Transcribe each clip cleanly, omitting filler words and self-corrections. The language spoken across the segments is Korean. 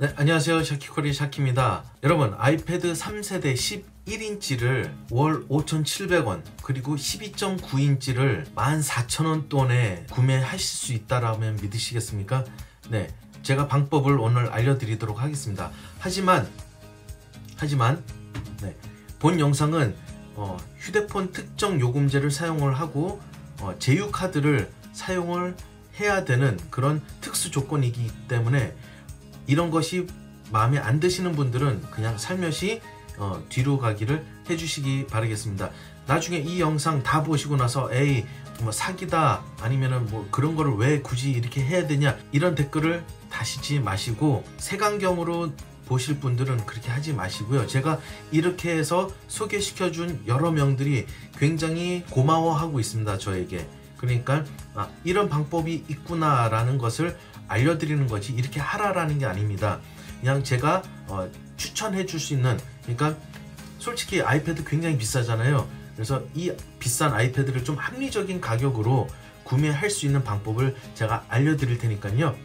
네, 안녕하세요. 샤키코리 샤키입니다. 여러분, 아이패드 3세대 11인치를 월 5,700원 그리고 12.9인치를 14,000원 돈에 구매하실 수 있다라면 믿으시겠습니까? 네, 제가 방법을 오늘 알려드리도록 하겠습니다. 하지만 네, 본 영상은 휴대폰 특정 요금제를 사용을 하고 제휴카드를 사용을 해야 되는 그런 특수 조건이기 때문에 이런 것이 마음에 안 드시는 분들은 그냥 살며시 뒤로 가기를 해주시기 바라겠습니다. 나중에 이 영상 다 보시고 나서 에이 뭐 사기다 아니면은 뭐 그런 거를 왜 굳이 이렇게 해야 되냐 이런 댓글을 다시지 마시고 색안경으로 보실 분들은 그렇게 하지 마시고요. 제가 이렇게 해서 소개시켜준 여러 명들이 굉장히 고마워하고 있습니다. 저에게. 그러니까 이런 방법이 있구나 라는 것을 알려드리는 거지 이렇게 하라라는 게 아닙니다. 그냥 제가 추천해 줄 수 있는, 그러니까 솔직히 아이패드 굉장히 비싸잖아요. 그래서 이 비싼 아이패드를 좀 합리적인 가격으로 구매할 수 있는 방법을 제가 알려드릴 테니까요.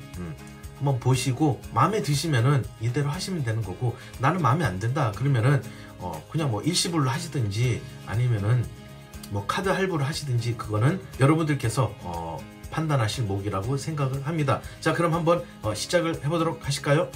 한번 보시고 마음에 드시면은 이대로 하시면 되는 거고, 나는 마음에 안 든다 그러면은 그냥 뭐 일시불로 하시든지 아니면은 뭐 카드 할부를 하시든지 그거는 여러분들께서 판단하실 목이라고 생각을 합니다. 자, 그럼 한번 시작을 해보도록 하실까요?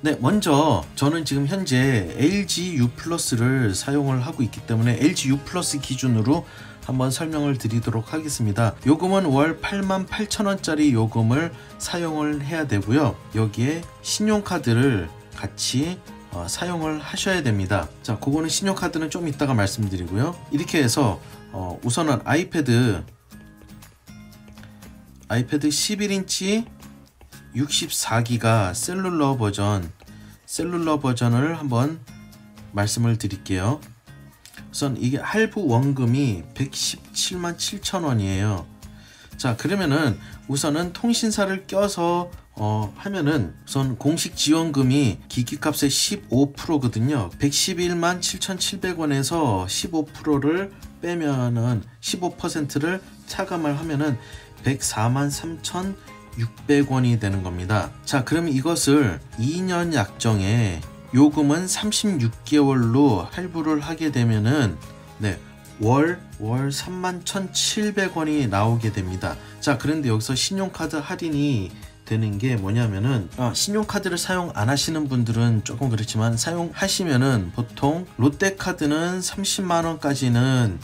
네, 먼저 저는 지금 현재 LG U Plus를 사용을 하고 있기 때문에 LG U Plus 기준으로 한번 설명을 드리도록 하겠습니다. 요금은 월 88,000원짜리 요금을 사용을 해야 되고요. 여기에 신용카드를 같이 사용을 하셔야 됩니다. 자, 그거는 신용카드는 좀 이따가 말씀드리고요. 이렇게 해서 우선은 아이패드 11인치 64기가 셀룰러 버전을 한번 말씀을 드릴게요. 우선 이게 할부 원금이 117만 7천원이에요. 자, 그러면은 우선은 통신사를 껴서 하면은 우선 공식 지원금이 기기값의 15%거든요. 111만 7,700원에서 15%를 빼면은 15%를 차감을 하면은 104만 3,600원이 되는 겁니다. 자, 그럼 이것을 2년 약정에 요금은 36개월로 할부를 하게 되면은 네, 월 31,700원이 나오게 됩니다. 자, 그런데 여기서 신용카드 할인이 되는 게 뭐냐면은 신용카드를 사용 안 하시는 분들은 조금 그렇지만 사용하시면은 보통 롯데카드는 30만원까지는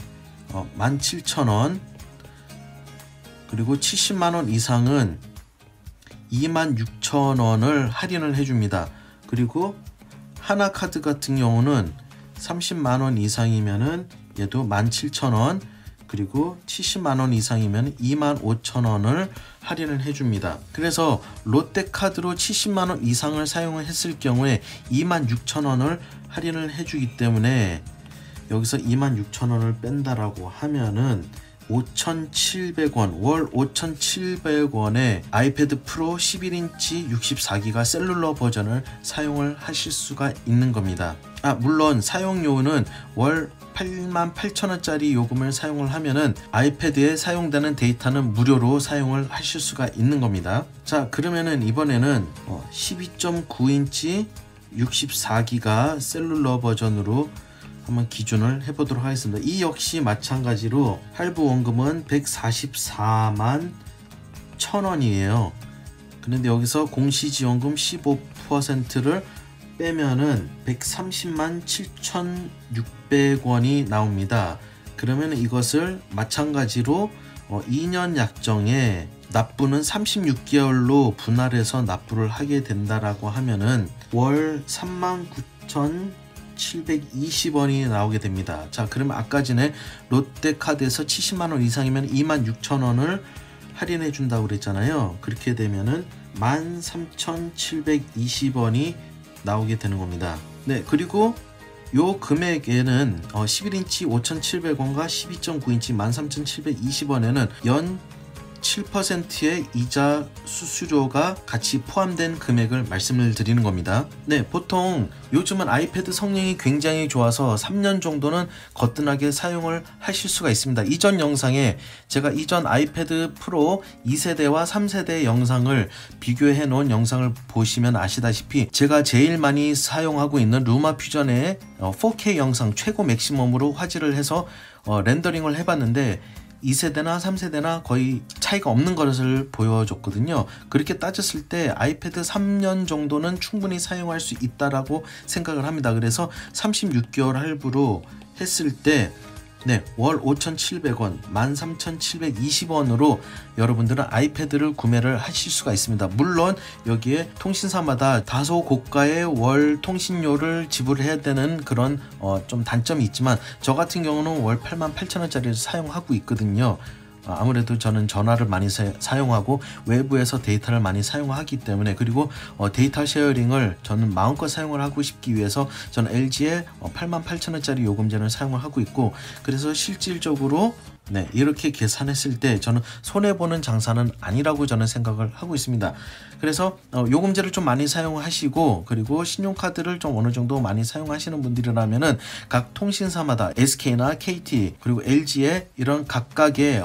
17,000원, 그리고 70만원 이상은 26,000원을 할인을 해줍니다. 그리고 하나카드 같은 경우는 30만원 이상이면은 얘도 17,000원, 그리고 70만원 이상이면 25,000원을 할인을 해줍니다. 그래서 롯데카드로 70만원 이상을 사용을 했을 경우에 26,000원을 할인을 해주기 때문에 여기서 26,000원을 뺀다라고 하면은 5,700원, 월 5,700원에 아이패드 프로 11인치 64기가 셀룰러 버전을 사용을 하실 수가 있는 겁니다. 물론 사용료는 월 88,000원짜리 요금을 사용을 하면은 아이패드에 사용되는 데이터는 무료로 사용을 하실 수가 있는 겁니다. 자, 그러면은 이번에는 12.9인치 64기가 셀룰러 버전으로 한번 기준을 해보도록 하겠습니다. 이 역시 마찬가지로 할부 원금은 144만 1,000원이에요. 그런데 여기서 공시지원금 15%를 빼면은 130만 7,600원이 나옵니다. 그러면 이것을 마찬가지로 2년 약정에 납부는 36개월로 분할해서 납부를 하게 된다라고 하면은 월 39,720원이 나오게 됩니다. 자, 그러면 아까 전에 롯데카드에서 70만원 이상이면 26,000원을 할인해 준다고 그랬잖아요. 그렇게 되면은 13,720원이 나오게 되는 겁니다. 네, 그리고 요 금액에는 11인치 5,700원과 12.9인치 13,720원에는 연 7%의 이자 수수료가 같이 포함된 금액을 말씀을 드리는 겁니다. 네, 보통 요즘은 아이패드 성능이 굉장히 좋아서 3년 정도는 거뜬하게 사용을 하실 수가 있습니다. 이전 영상에 제가 이전 아이패드 프로 2세대와 3세대 영상을 비교해 놓은 영상을 보시면 아시다시피 제가 제일 많이 사용하고 있는 루마 퓨전의 4K 영상 최고 맥시멈으로 화질을 해서 렌더링을 해봤는데 2세대나 3세대나 거의 차이가 없는 것을 보여줬거든요. 그렇게 따졌을 때 아이패드 3년 정도는 충분히 사용할 수 있다라고 생각을 합니다. 그래서 36개월 할부로 했을 때 네, 월 5,700원, 13,720원으로 여러분들은 아이패드를 구매를 하실 수가 있습니다. 물론 여기에 통신사마다 다소 고가의 월 통신료를 지불해야 되는 그런 좀 단점이 있지만 저 같은 경우는 월 88,000원짜리를 사용하고 있거든요. 아무래도 저는 전화를 많이 사용하고 외부에서 데이터를 많이 사용하기 때문에, 그리고 데이터 쉐어링을 저는 마음껏 사용을 하고 싶기 위해서 저는 LG의 88,000원짜리 요금제를 사용을 하고 있고, 그래서 실질적으로 네, 이렇게 계산했을 때 저는 손해보는 장사는 아니라고 저는 생각을 하고 있습니다. 그래서 요금제를 좀 많이 사용하시고, 그리고 신용카드를 좀 어느 정도 많이 사용하시는 분들이라면은 각 통신사마다 SK나 KT 그리고 LG의 이런 각각의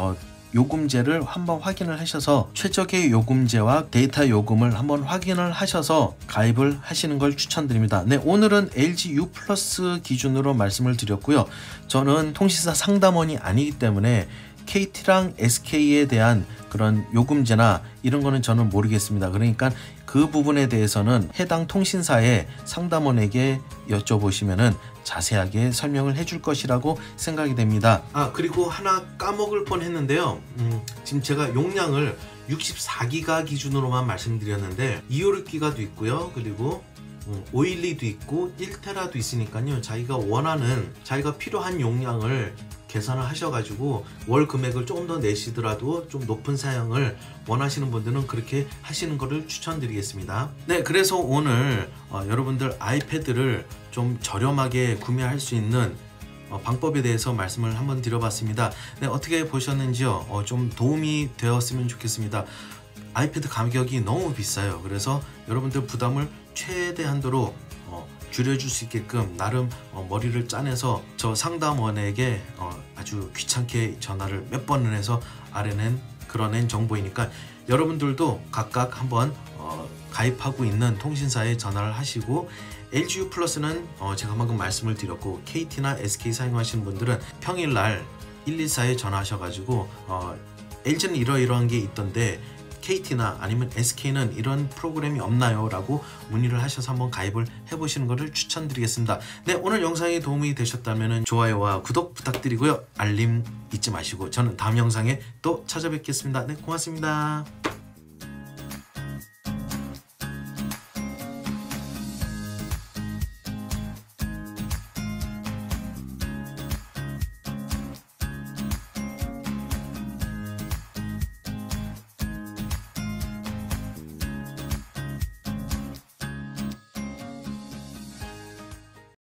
요금제를 한번 확인을 하셔서 최적의 요금제와 데이터 요금을 한번 확인을 하셔서 가입을 하시는 걸 추천드립니다. 네, 오늘은 LG U 플러스 기준으로 말씀을 드렸고요. 저는 통신사 상담원이 아니기 때문에 KT랑 SK에 대한 그런 요금제나 이런 거는 저는 모르겠습니다. 그러니까 그 부분에 대해서는 해당 통신사의 상담원에게 여쭤보시면은 자세하게 설명을 해줄 것이라고 생각이 됩니다. 그리고 하나 까먹을 뻔했는데요. 지금 제가 용량을 64기가 기준으로만 말씀드렸는데 256기가도 있고요. 그리고 512도 있고 1테라도 있으니까요. 자기가 필요한 용량을 계산을 하셔가지고 월 금액을 조금 더 내시더라도 좀 높은 사양을 원하시는 분들은 그렇게 하시는 것을 추천드리겠습니다. 네, 그래서 오늘 여러분들 아이패드를 좀 저렴하게 구매할 수 있는 방법에 대해서 말씀을 한번 드려봤습니다. 네, 어떻게 보셨는지요? 좀 도움이 되었으면 좋겠습니다. 아이패드 가격이 너무 비싸요. 그래서 여러분들 부담을 최대한도로 줄여줄 수 있게끔 나름 머리를 짜내서 저 상담원에게 아주 귀찮게 전화를 몇 번을 해서 알아낸 정보이니까 여러분들도 각각 한번 가입하고 있는 통신사에 전화를 하시고, LG U 플러스는 제가 방금 말씀을 드렸고, KT나 SK 사용하시는 분들은 평일날 124에 전화하셔가지고 LG는 이러이러한 게 있던데 KT나 아니면 SK는 이런 프로그램이 없나요? 라고 문의를 하셔서 한번 가입을 해보시는 것을 추천드리겠습니다. 네, 오늘 영상이 도움이 되셨다면 좋아요와 구독 부탁드리고요. 알림 잊지 마시고 저는 다음 영상에 또 찾아뵙겠습니다. 네, 고맙습니다.